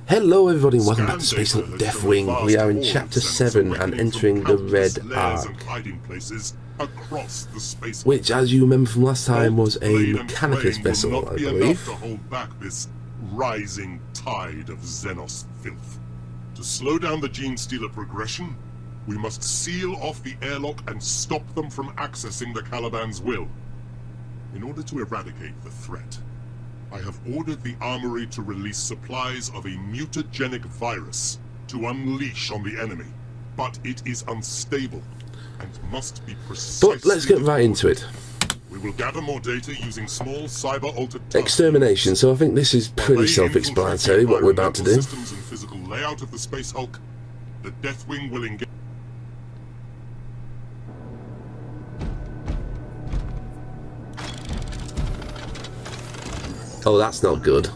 Hello everybody and welcome back to Space Hulk Deathwing. We are in Chapter 7 and entering the Red Ark, which, as you remember from last time, was a Mechanicus vessel, I believe. To hold back this rising tide of Xenos filth. To slow down the Gene Stealer progression, we must seal off the airlock and stop them from accessing the Caliban's will. In order to eradicate the threat, I have ordered the armory to release supplies of a mutagenic virus to unleash on the enemy, but it is unstable and must be precisely... But let's get right into it. We will gather more data using small cyber-altered extermination, so I think this is pretty self-explanatory what we're about to do. Systems and physical layout of the Space Hulk, the Deathwing will engage... Oh, that's not good.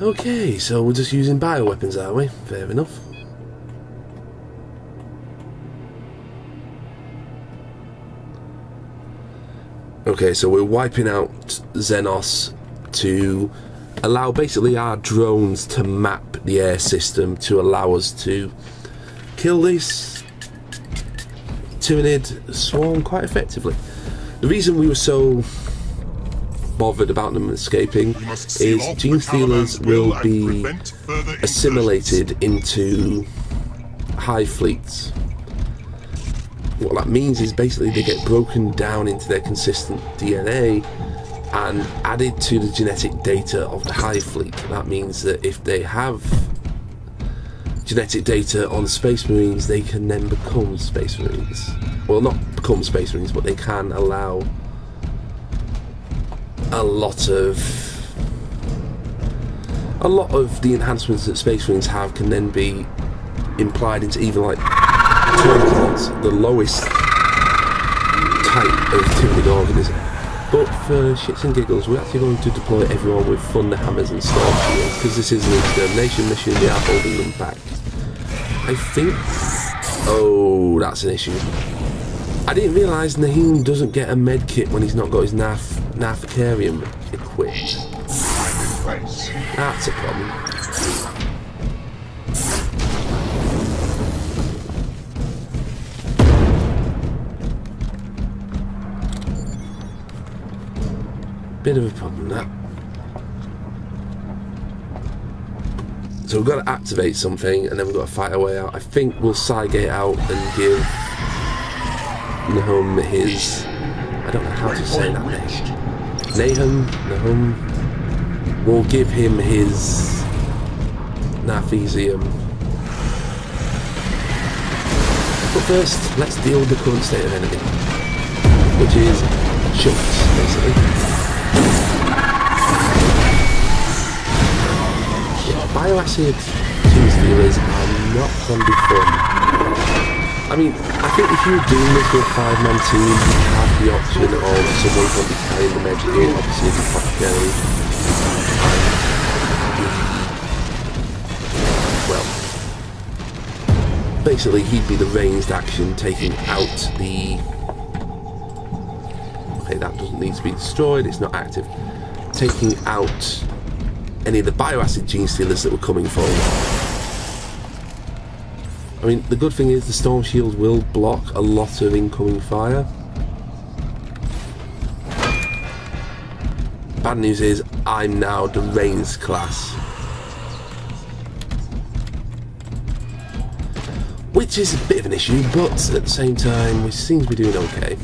Okay, so we're just using bioweapons, are we? Fair enough. Okay, so we're wiping out Xenos to allow basically our drones to map the air system to allow us to kill this Tyranid swarm quite effectively. The reason we were so bothered about them escaping is Gene Stealers will be assimilated into hive fleets. What that means is basically they get broken down into their consistent DNA and added to the genetic data of the hive fleet. That means that if they have genetic data on Space Marines, they can then become Space Marines. Well, not become Space Marines, but they can allow a lot of the enhancements that Space Marines have can then be implied into even like Terminals, the lowest type of Tyranid organism. But for shits and giggles, we're actually going to deploy everyone with thunder hammers and storm shields, because this is an extermination mission. We are holding them back. I think... Oh, that's an issue. I didn't realise Naheem doesn't get a med kit when he's not got his Narthicarium equipped. That's a problem. Bit of a problem, that. So we've got to activate something and then we've got to fight our way out. I think we'll Cygate out and give Nahum his... I don't know how to say that name. Nahum. We'll give him his Narthesium. But first, let's deal with the current state of enemy, which is chunks, basically. Bioacid Gene Stealers are not going to be fun. I mean, I think if you're doing this with a 5-man team, you have the option of someone going to be carrying the medkit, obviously the apothecary. Well, basically he'd be the ranged action taking out the... Okay, that doesn't need to be destroyed, it's not active. Taking out any of the bioacid Gene Stealers that were coming forward. I mean, the good thing is the Storm Shield will block a lot of incoming fire. Bad news is, I'm now the ranged class. Which is a bit of an issue, but at the same time, we seem to be doing okay.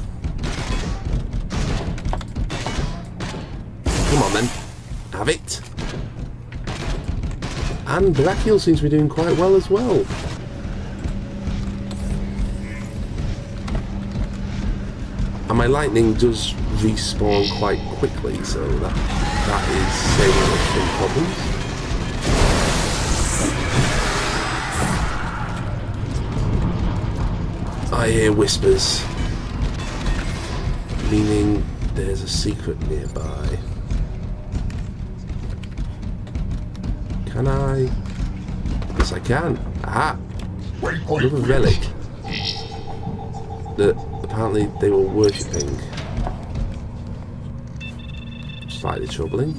Come on then, have it. And Brachial seems to be doing quite well as well. And my lightning does respawn quite quickly, so that is saving us some problems. I hear whispers, meaning there's a secret nearby. Can I? Yes, I can. Aha! Another relic that apparently they were worshipping. Slightly troubling.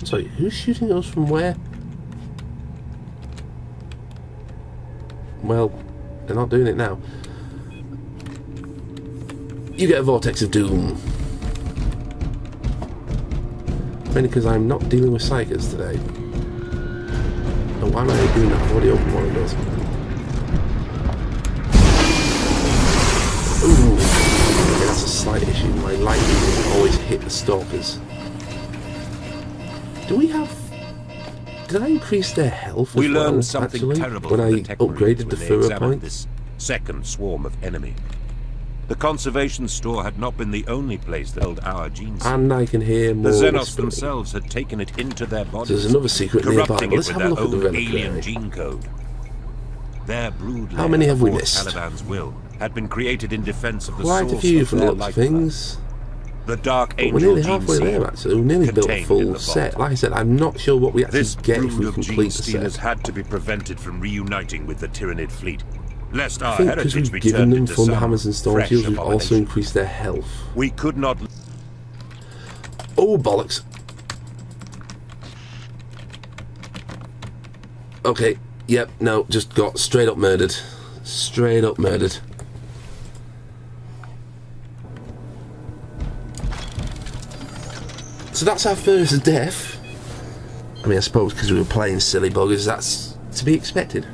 Sorry, who's shooting us from where? Well, they're not doing it now. You get a Vortex of Doom. Mainly because I'm not dealing with Psychers today. Oh, why am I doing that? I've already opened one of those. Ooh, okay, that's a slight issue. My lightning doesn't always hit the stalkers. Do we have... Did I increase their health We as well, learned something actually, terrible when from I the tech upgraded marines the when they furrow examined point? this second swarm of enemy. The conservation store had not been the only place that held our genes. And I can hear more The Xenos whispering. themselves had taken it into their bodies, So there's another secret nearby. corrupting Well, it let's with have a their look at the own reliquary. alien gene code. Their brood How many layer, have we aboard missed? Caliban's will, had been created in defense of the Quite a source few of from the their looks of lifeblood. things. The Dark But we're Angel nearly gene halfway seal there, actually. We've nearly built a contained in full the set. vault. Like I said, I'm not sure what we actually This get if brood we of gene complete the stealers set. had to be prevented from reuniting with the Tyranid fleet, lest our I think because heritage we've be given turned them into Thunder some Hammers and Storm fresh Shields, we've also abomination. increased their health. We could not. Oh, bollocks. Okay, yep, no, just got straight up murdered. Straight up murdered. So that's our first death. I mean, I suppose because we were playing silly buggers, that's to be expected.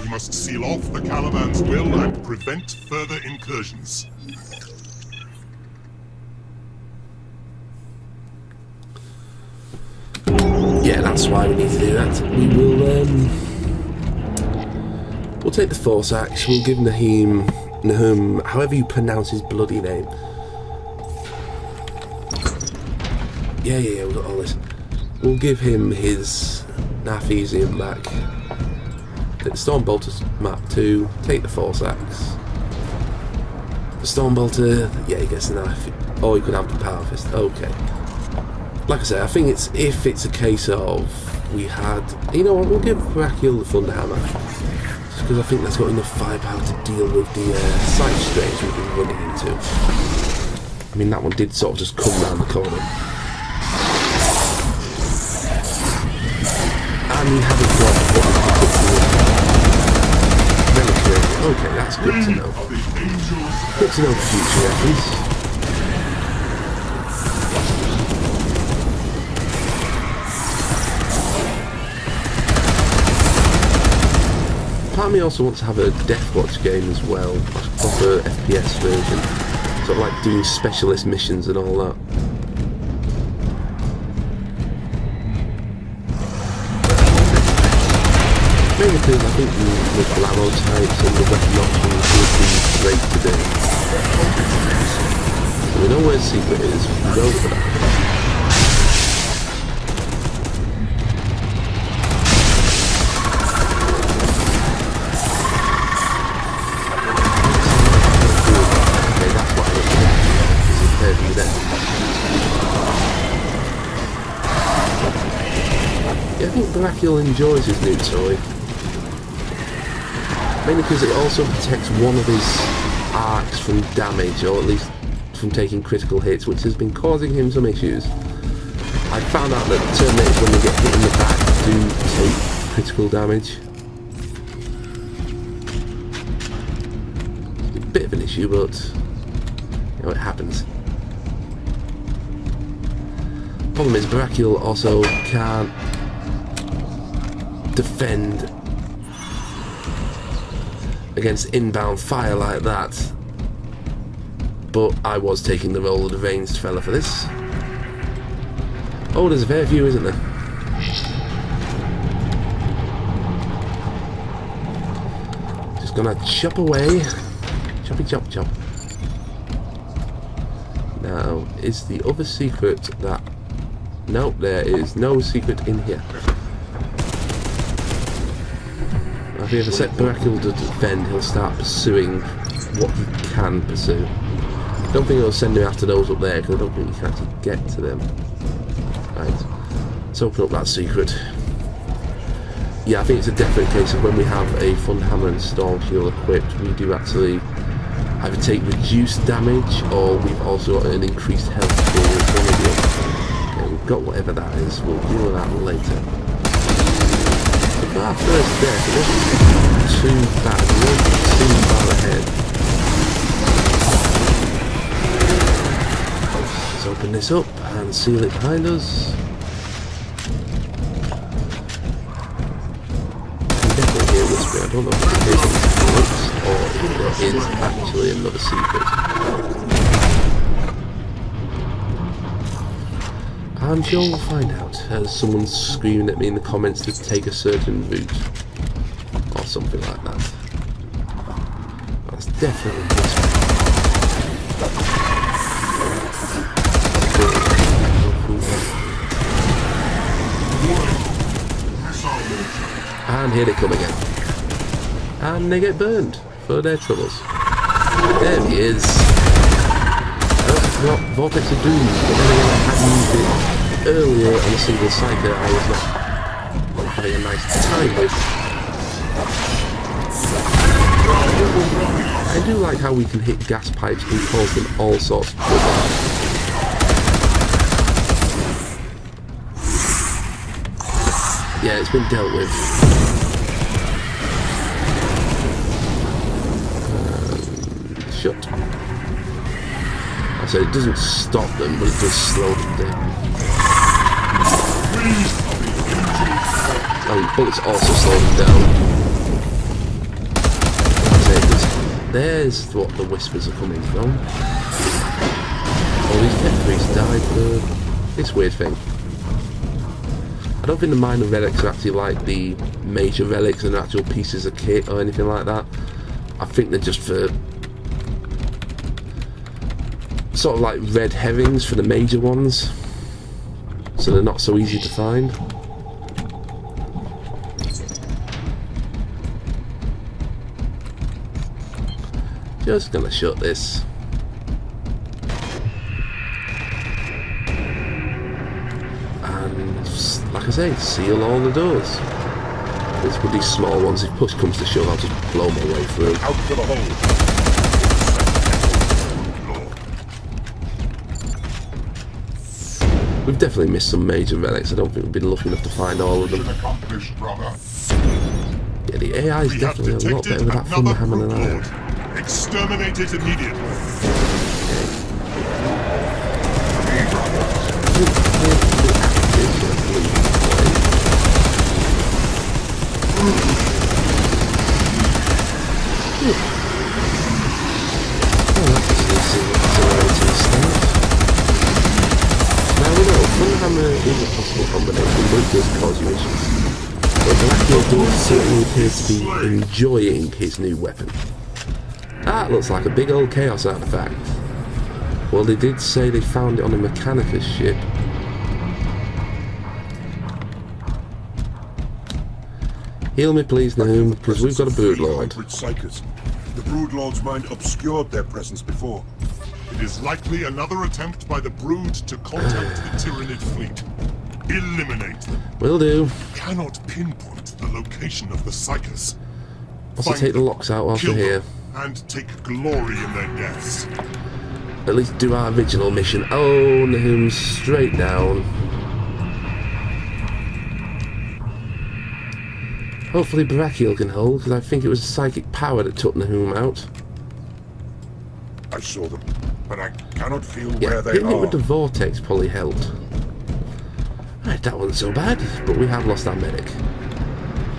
We must seal off the Caliban's will and prevent further incursions. Yeah, that's why we need to do that. We will, we'll take the Force Axe, we'll give Nahum, however you pronounce his bloody name. Yeah, we've got all this. We'll give him his Naphesium back. Take the Stormbolter's map too, take the Force Axe. The Stormbolter, yeah, he gets the knife. Or he could have the Power Fist, okay. Like I say, I think if it's a case of we had, you know what, we'll give Brachial the Thunder Hammer, just because I think that's got enough firepower to deal with the side straits we've been running into. I mean, that one did sort of just come round the corner, and we haven't got what we could do. Reliquary. Okay, that's good to know. Good to know for future reference. Part of me also wants to have a Deathwatch game as well, a proper FPS version, sort of like doing specialist missions and all that. Mainly because I think the multiple ammo types and the weapon options would be great to do. So we know where the secret is, we go for that. Yeah, I think Brachial enjoys his new toy. Mainly because it also protects one of his arcs from damage, or at least from taking critical hits, which has been causing him some issues. I found out that Terminators, when they get hit in the back, do take critical damage. It's a bit of an issue, but you know, it happens. Problem is, Brachial also can't defend against inbound fire like that. But I was taking the role of the ranged fella for this. Oh, there's a fair few, isn't there? Just gonna chop away. Choppy chop chop. Now, is the other secret that No, there is no secret in here. I think if I set Barackil to defend, he'll start pursuing what he can pursue. I don't think it'll send him after those up there, because I don't think you can actually get to them. Right, let's open up that secret. Yeah, I think it's a definite case of when we have a Fund Hammer and Storm Shield equipped, we do actually either take reduced damage, or we've also got an increased health pool. Okay, we've got whatever that is, we'll deal with that later. But our first death, it wasn't too bad, we weren't too far ahead. Let's open this up and seal it behind us. I don't know if it's looks or if there is actually another secret. I'm sure we'll find out, as someone's screaming at me in the comments to take a certain route. Or something like that. That's definitely this way. And here they come again. And they get burned for their troubles. There he is. That's not Vortex of Doom, but then again I had used it earlier on a single Psyker I was not having a nice time with. I do like how we can hit gas pipes and cause them all sorts of trouble. Yeah, it's been dealt with. Shut. I said it doesn't stop them, but it does slow them down. Oh, bullets also slow them down. I said, there's what the whispers are coming from. All these Death Priests died for this weird thing. I don't think the minor relics are actually like the major relics and actual pieces of kit or anything like that. I think they're just for sort of like red herrings for the major ones, so they're not so easy to find. Just gonna shut this. And like I say, seal all the doors. It's with these small ones, if push comes to shove, I'll just blow my way through. Out for the hole. We've definitely missed some major relics. I don't think we've been lucky enough to find all of them. Yeah, the AI is definitely a lot better with that Fund Hammer than I am. Exterminate it immediately. Hammer is a possible combination, but it does cause you issues. But Barackil does certainly appear to be enjoying his new weapon. That looks like a big old chaos artifact. Well, they did say they found it on a Mechanicus ship. Heal me please, Nahum, because we've got a Broodlord. The Broodlord's mind obscured their presence before. It is likely another attempt by the Brood to contact the Tyranid fleet. Eliminate them. Will do. Cannot pinpoint the location of the Psychers. Also take the locks out whilst we're here. And take glory in their deaths. At least do our original mission. Oh, Nahum, straight down. Hopefully Barackil can hold, because I think it was psychic power that took Nahum out. I saw them, but I cannot feel Yeah, where they hitting are. it with the vortex probably helped. Right, that wasn't so bad, but we have lost our medic.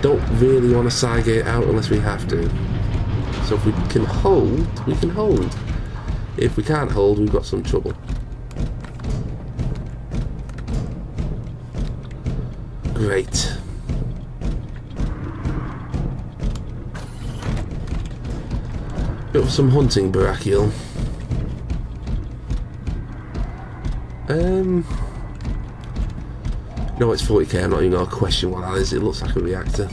Don't really want to Cygate out unless we have to. So if we can hold, we can hold. If we can't hold, we've got some trouble. Great. Bit of some hunting, Barackil. No, it's 40k. I'm not even going to question what that is. It looks like a reactor.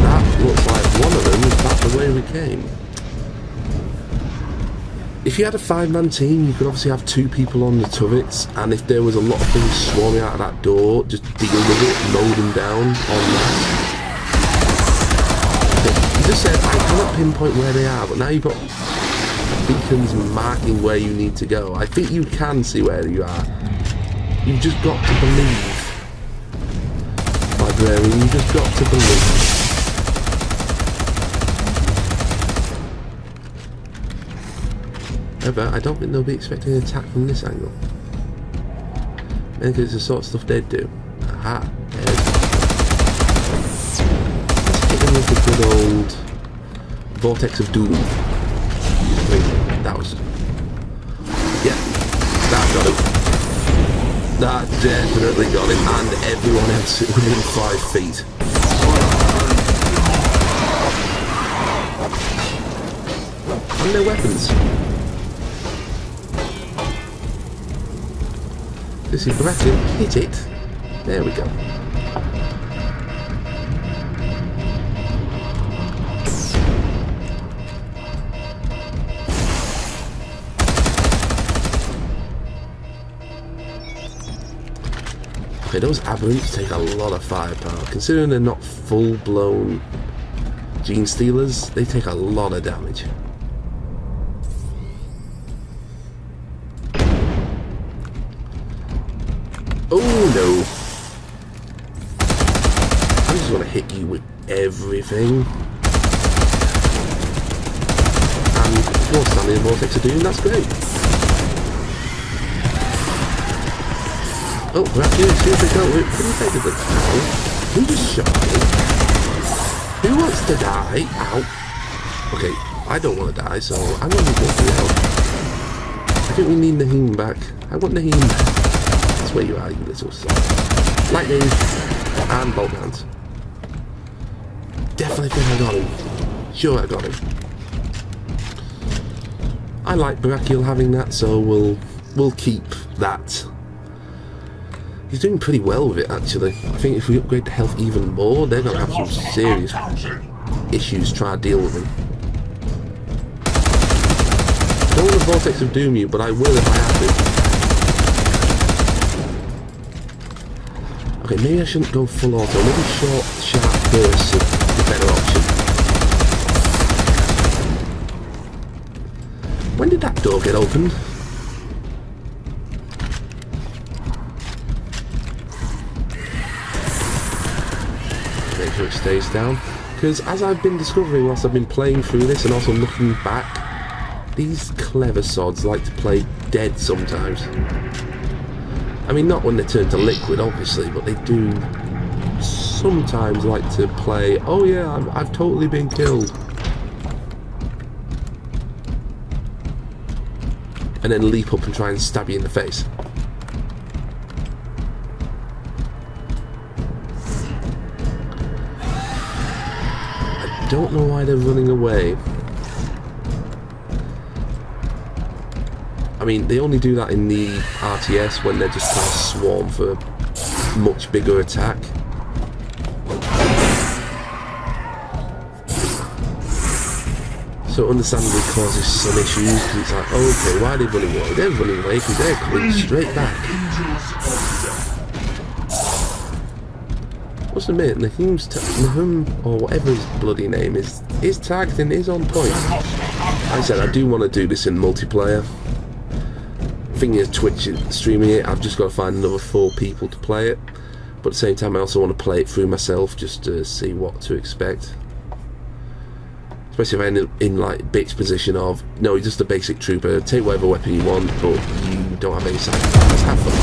That looks like one of them is back the way we came. If you had a 5-man team, you could obviously have 2 people on the turrets, and if there was a lot of things swarming out of that door, just deal with it, mow them down en masse. You just said, I cannot pinpoint where they are, but now you've got beacons marking where you need to go. I think you can see where you are. You've just got to believe. Librarian, you've just got to believe. However, I don't think they'll be expecting an attack from this angle. Mainly because it's the sort of stuff they'd do. Aha, let's hit them with the good old Vortex of Doom. Wait, that was... yeah, that got him. That definitely got him, and everyone else within 5 feet. And their weapons. This is Baratheon. Hit it. There we go. Okay, those aberrants take a lot of firepower. Considering they're not full-blown gene stealers, they take a lot of damage. Oh no! I'm just gonna hit you with everything. And if you're standing in Vortex of Doom, that's great. Oh, we're actually seriously dealt with pretty effectively. Ow. Who just shot me? Who wants to die? Ow. Okay, I don't want to die, so I'm gonna go for the help. I think we need Naheem back. I want Naheem back. That's where you are, you little son. Lightning and bolt hands. Definitely think I got him. Sure I got him. I like Barakiel having that, so we'll keep that. He's doing pretty well with it, actually. I think if we upgrade the health even more, they're going to have some serious issues trying to deal with him. I don't want the Vortex of Doom you, but I will if I have to. Okay, maybe I shouldn't go full auto. Maybe short, sharp bursts are the better option. When did that door get opened? Make sure it stays down. Because as I've been discovering whilst I've been playing through this and also looking back, these clever sods like to play dead sometimes. I mean, not when they turn to liquid, obviously, but they do sometimes like to play, oh yeah, I've totally been killed. And then leap up and try and stab you in the face. I don't know why they're running away. I mean, they only do that in the RTS when they're just trying to swarm for a much bigger attack. So understandably causes some issues, because it's like, okay, why are they running away? They're running away because they're coming straight back. Must admit, Naheem, or whatever his bloody name is, his targeting is on point. Like I said, I do want to do this in multiplayer. Thinking of Twitch streaming it, I've just got to find another 4 people to play it. But at the same time, I also want to play it through myself just to see what to expect. Especially if I end up in like Bit's position of, no, you're just a basic trooper, take whatever weapon you want, but you don't have any sacrifice. Have fun.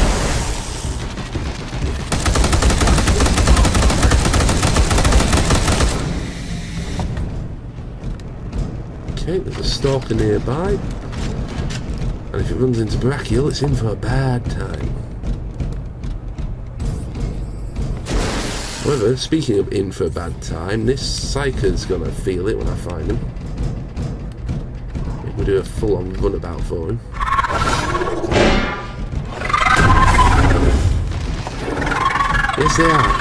Okay, there's a stalker nearby. And if it runs into Barakiel, it's in for a bad time. However, speaking of in for a bad time, this Psyker's gonna feel it when I find him. Maybe we'll do a full-on runabout for him. Yes, they are.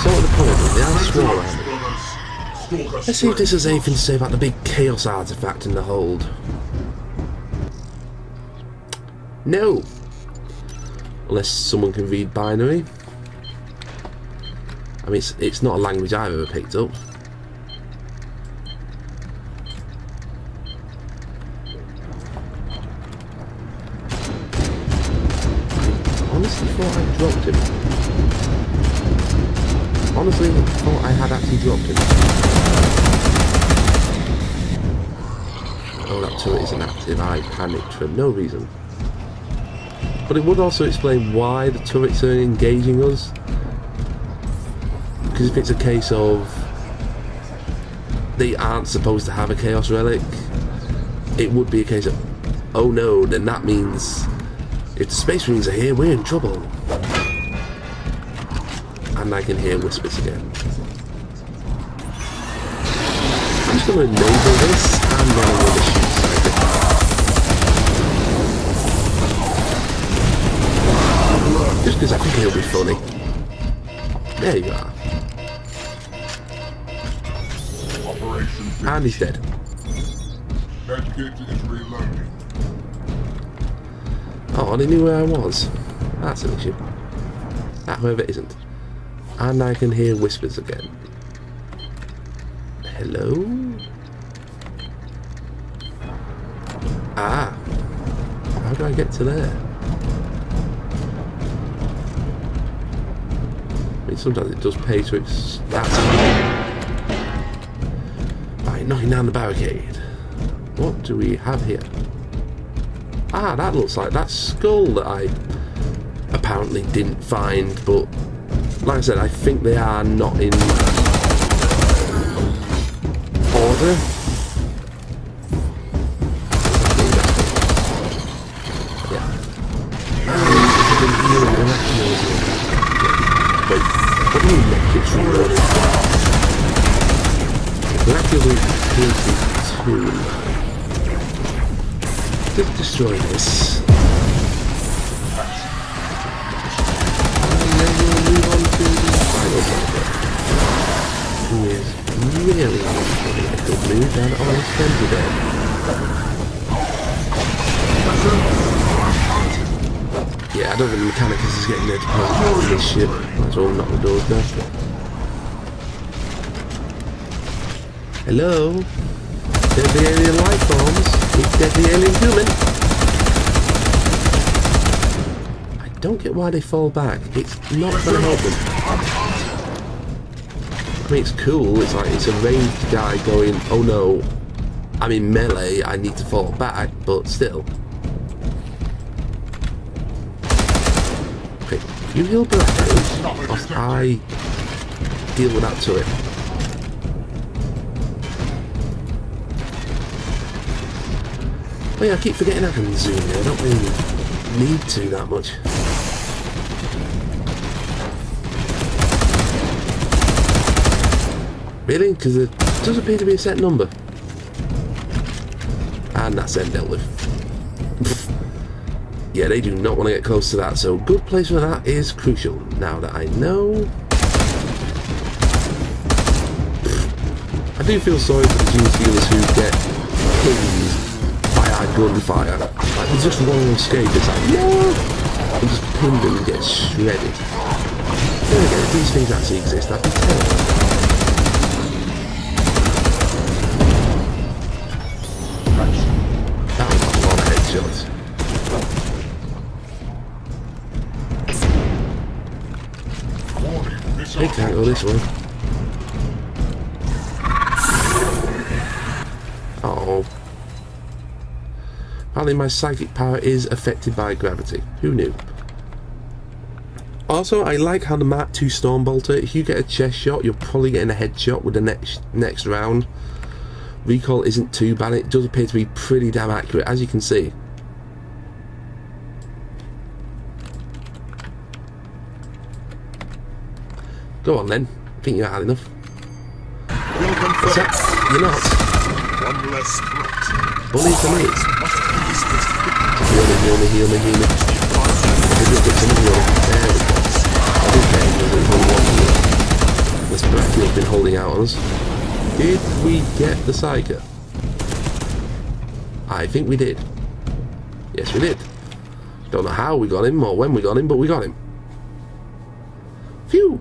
Sort of the point, but they are small, aren't they? Let's see if this has anything to say about the big chaos artifact in the hold. No! Unless someone can read binary. I mean, it's not a language I've ever picked up. Honestly thought I dropped him. Honestly thought I had actually dropped him. Oh, that turret isn't active. I panicked for no reason. But it would also explain why the turrets are engaging us. Because if it's a case of they aren't supposed to have a Chaos Relic, it would be a case of, oh no, then that means if the Space Marines are here, we're in trouble. And I can hear whispers again. I'm just going to enable this and then I'm going to shoot slightly. Just because I think it'll be funny. There you are. And he's dead. Oh, they knew where I was. That's an issue. That, however, isn't. And I can hear whispers again. Hello? Ah. How do I get to there? I mean, sometimes it does pay to that's right, knocking down the barricade. What do we have here? Ah, that looks like that skull that I apparently didn't find, but like I said, I think they are not in order. Yeah. Wait, what do you mean it's reloaded? Miraculous Ability 2. Let's destroy this. And then we'll move on to the final target, who is really making a good move down on his friend today. Yeah, I don't think the Mechanicus is getting there to post this ship. Might as well knock the doors down. Hello? Deadly alien life forms. It's deadly alien human. I don't get why they fall back. It's not going to help them. I mean, it's cool. It's like it's a ranged guy going, oh no, I'm in melee, I need to fall back, but still. Okay, you heal black damage, or I deal with that turret. Oh yeah, I keep forgetting I can zoom in. I don't really need to that much. Really? Because it does appear to be a set number. And that's then dealt with. Yeah, they do not want to get close to that, so good placement of that is crucial. Now that I know... I do feel sorry for the Gene Stealers who get pinged by our gunfire. Like, there's just one escape, it's like, no! And just ping them and get shredded. Then again, if these things actually exist, that'd be terrible. That was a lot of headshots. They can't go this way. Oh. Apparently my psychic power is affected by gravity. Who knew? Also, I like how the Mark II Stormbolter, if you get a chest shot, you're probably getting a headshot with the next round. Recoil isn't too bad. It does appear to be pretty damn accurate, as you can see. Go on then. I think you're hard enough. What's that? You're not. One less threat. Bully for me. Heal me. There we go. This Brachio's been holding out on us. Did we get the Psyker? I think we did. Yes, we did. Don't know how we got him or when we got him, but we got him. Phew!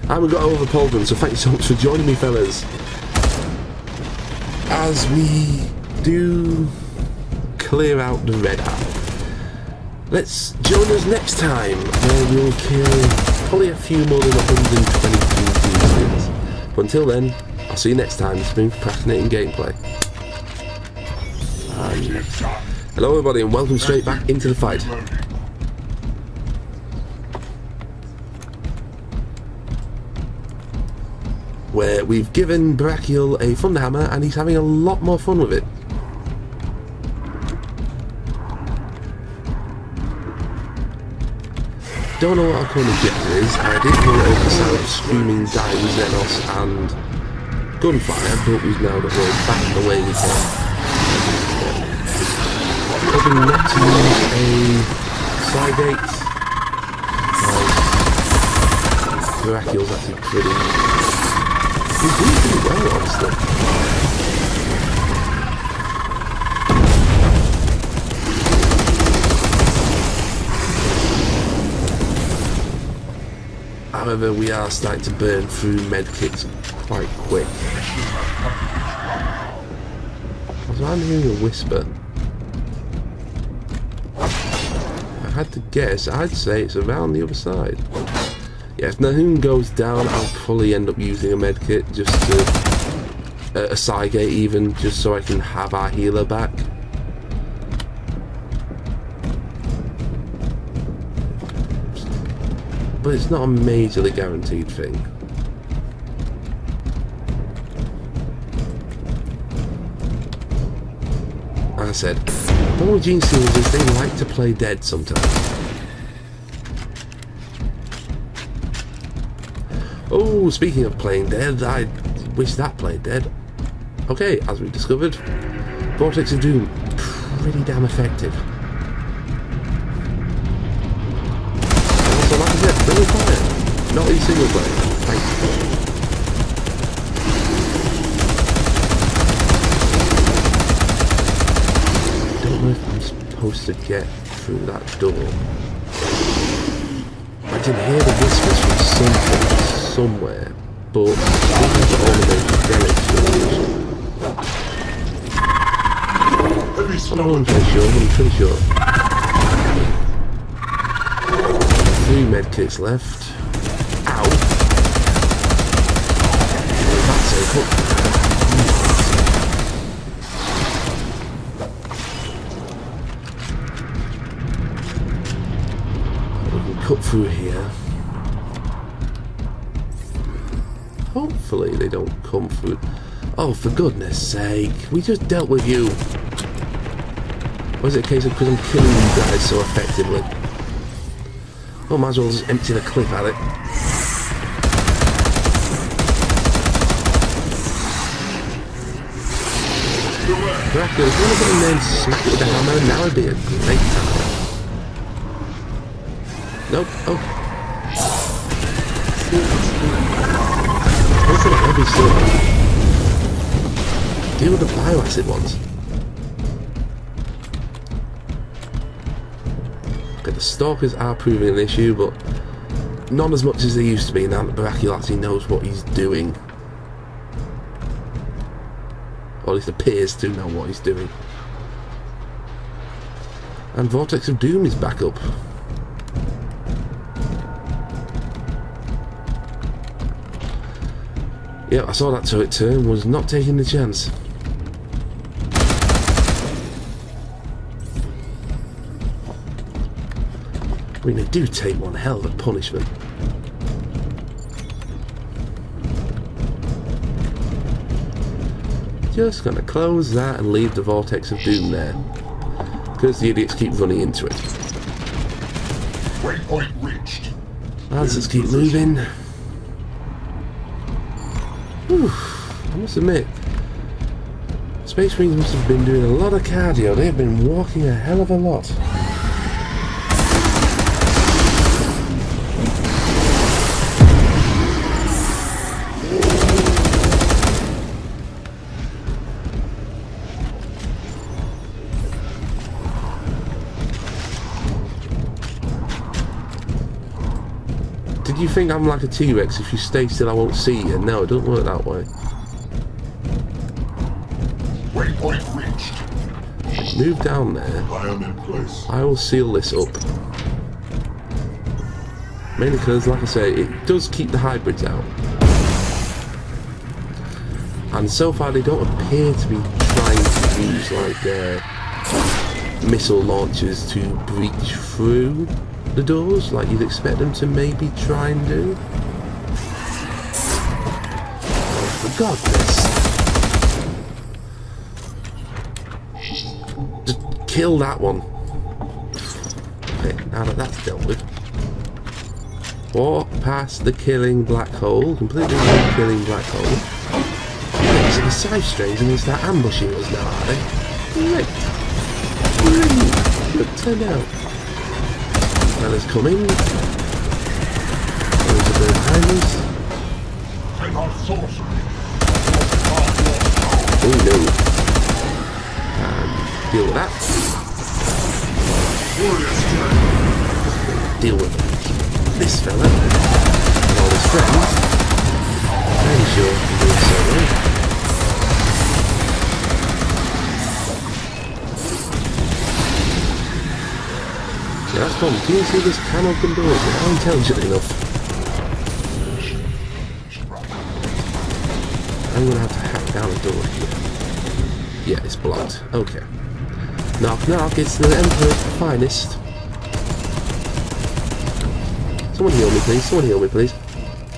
And we got over Pauldron, so thank you so much for joining me, fellas. As we do clear out the red eye. Let's join us next time, where we'll kill probably a few more than 122 teams. But until then, I'll see you next time. It's been fascinating gameplay. And hello everybody and welcome straight back into the fight. Where we've given Brachial a Thunderhammer and he's having a lot more fun with it. Don't know what our current objective is. I did pull it over the sound of screaming, dying Xenos and gunfire, but we've now got to go back the way we came. Hoping not to use a side gate. Brachial's actually pretty... He's doing pretty well, honestly. However, we are starting to burn through medkits quite quick. I'm hearing a whisper. If I had to guess, I'd say it's around the other side. Yeah, if Nahoon goes down, I'll probably end up using a medkit just to... a Cygate even, just so I can have our healer back. But it's not a majorly guaranteed thing. Like I said, the problem with Gene Stealers is they like to play dead sometimes. Oh, speaking of playing dead, I wish that played dead. Okay, as we've discovered, Vortex of Doom, pretty damn effective. So like I said, friendly fire, not in single player. Thank you. Don't know if I'm supposed to get through that door. I can hear the whispers from something, somewhere, but these are all the I'm pretty sure. 3 medkits left. Ow! That's a hook. We can cut through here. Hopefully they don't come through. Oh, for goodness sake, we just dealt with you. Or is it a case of because I'm killing you guys so effectively? Oh, might as well just empty the clip at it. Brachial, if you want to get in there and slap it with the hammer, now would be a great time. Nope, oh. What's that heavy stuff? Deal with the bioacid ones. Okay, the stalkers are proving an issue, but not as much as they used to be now that Brachial actually knows what he's doing. Or at least appears to know what he's doing. And Vortex of Doom is back up. Yeah, I saw that turret turn, was not taking the chance. I mean, they do take one hell of a punishment. Just gonna close that and leave the Vortex of Doom there. Because the idiots keep running into it. Waypoint reached. Let's keep moving. Whew, I must admit, Space Marines must have been doing a lot of cardio. They've been walking a hell of a lot. Did you think I'm like a T-Rex? If you stay still, I won't see you. No, it doesn't work that way. Waypoint reached. Move down there. I am in place. I will seal this up. Mainly because, like I say, it does keep the hybrids out. And so far they don't appear to be trying to use like missile launchers to breach through the doors like you'd expect them to maybe try and do. Oh, for goodness. Just kill that one. Okay, now that that's dealt with. Walk past the killing black hole, completely killing black hole. So the side strays and they start ambushing us now, are they? Great. Brilliant. Good turn out. Fellas coming. Those are behind us. Oh no. Deal with that. Deal with this fella. And all his friends. Pretty sure I can do it solo. Yeah, that's fun. Can you see this can open doors? They're not intelligent enough. I'm gonna have to hack down a door here. Yeah, it's blocked. Okay. Knock knock, it's the Emperor's finest. Someone heal me please, someone heal me please.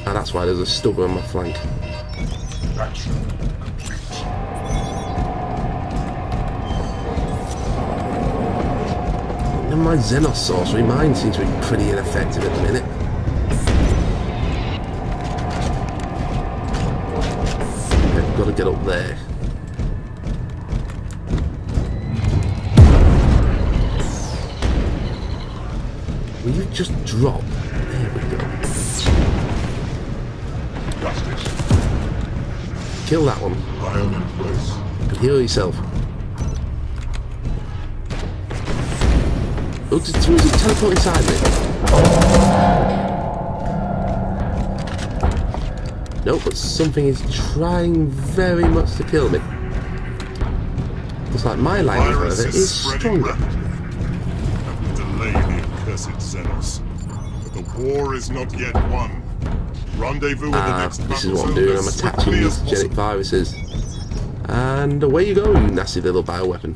Ah, that's why there's a stubber on my flank. And my Xenos sorcery, mine seems to be pretty ineffective at the minute. I've got to get up there. Will you just drop? There we go. Kill that one. I am in place. But heal yourself. Oh, did he teleport inside me? No, but something is trying very much to kill me. Looks like my line of further is stronger. Delay the accursed Xenos. But the war is not yet won. Rendezvous with the next this is what I'm doing. I'm attaching these genetic viruses. And away you go, you nasty little bioweapon.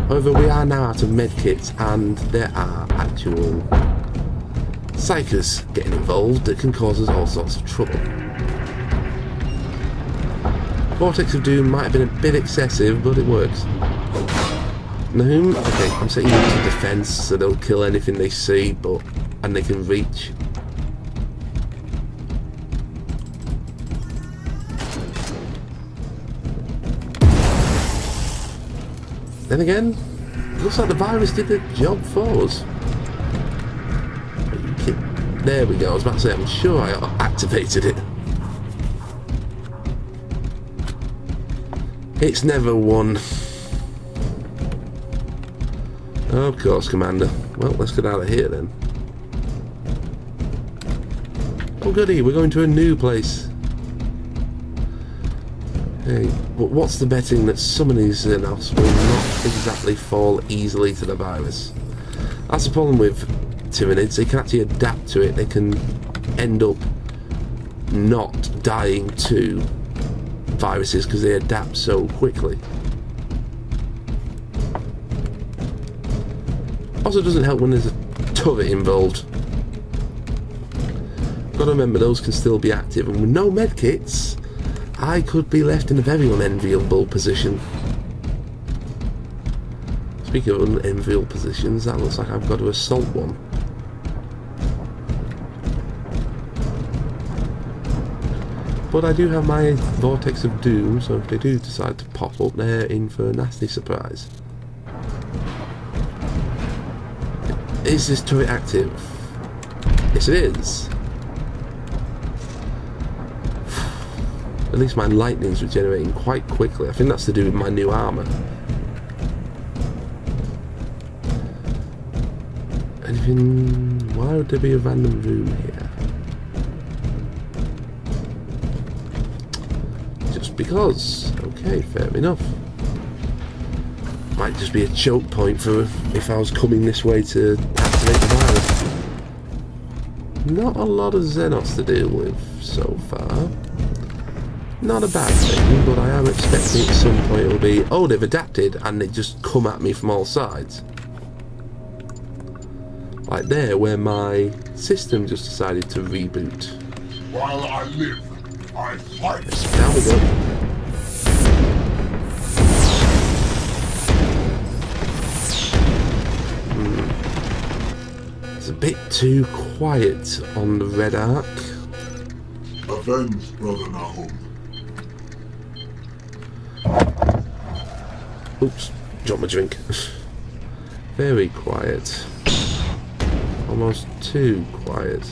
However, we are now out of medkits, and there are actual psychers getting involved that can cause us all sorts of trouble. Vortex of Doom might have been a bit excessive, but it works. Nahum, okay, I'm setting them to defense, so they'll kill anything they see, and they can reach. Then again, it looks like the virus did the job for us. There we go, I was about to say, I'm sure I activated it. It's never won. Of course, Commander. Well, let's get out of here then. Oh goody, we're going to a new place. Hey, but what's the betting that some of these Xenos will not exactly fall easily to the virus? That's the problem with Tyranids, they can actually adapt to it, they can end up not dying to viruses because they adapt so quickly. Also doesn't help when there's a turret involved. Gotta remember those can still be active, and with no medkits I could be left in a very unenviable position. Speaking of unenviable positions, that looks like I've got to assault one. But I do have my Vortex of Doom, so if they do decide to pop up, they're in for a nasty surprise. Is this turret active? Yes it is. At least my lightning's regenerating quite quickly. I think that's to do with my new armour. Anything... Why would there be a random room here? Just because. Okay, fair enough. Might just be a choke point for if I was coming this way to activate the virus. Not a lot of Xenos to deal with so far. Not a bad thing, but I am expecting at some point it'll be, oh, they've adapted, and they just come at me from all sides. Like there, where my system just decided to reboot. While I live, I fight. Down we go. It's a bit too quiet on the red arc. Avenged, Brother Nahum. Oops, dropped my drink. Very quiet. Almost too quiet.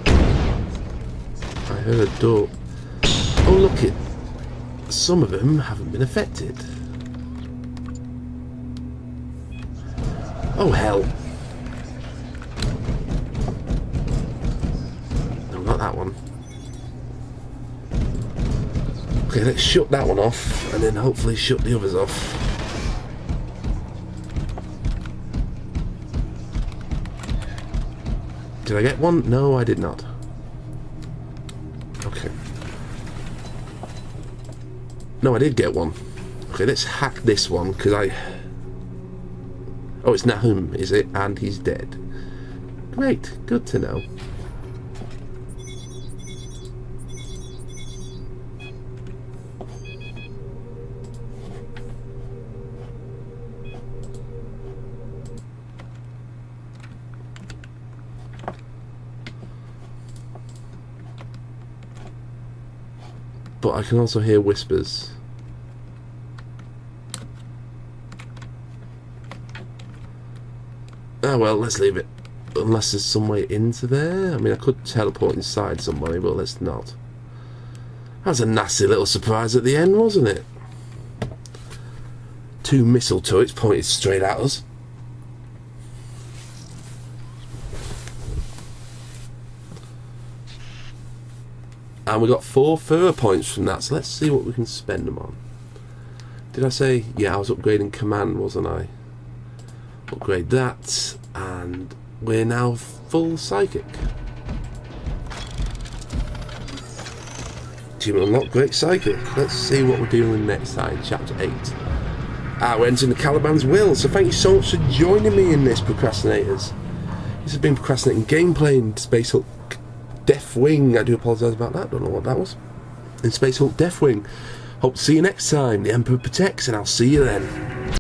I heard a door. Oh, look it. Some of them haven't been affected. Oh, hell. No, not that one. Okay, let's shut that one off, and then hopefully shut the others off. Did I get one? No, I did not. Okay. No, I did get one. Okay, let's hack this one, because I... Oh, it's Nahum, is it? And he's dead. Great, good to know. But I can also hear whispers. Oh well, let's leave it. Unless there's some way into there. I mean, I could teleport inside somebody, but let's not. That was a nasty little surprise at the end, wasn't it? 2 missile turrets pointed straight at us. And we got 4 further points from that, so let's see what we can spend them on. Did I say? Yeah, I was upgrading command, wasn't I? Upgrade that, and we're now full psychic. Achievement unlocked, great psychic. Let's see what we're doing next time, chapter 8. We're entering the Caliban's will, so thank you so much for joining me in this, procrastinators. This has been procrastinating gameplay in Space Hulk Deathwing. I do apologise about that, don't know what that was. In Space Hulk Deathwing. Hope to see you next time. The Emperor protects, and I'll see you then.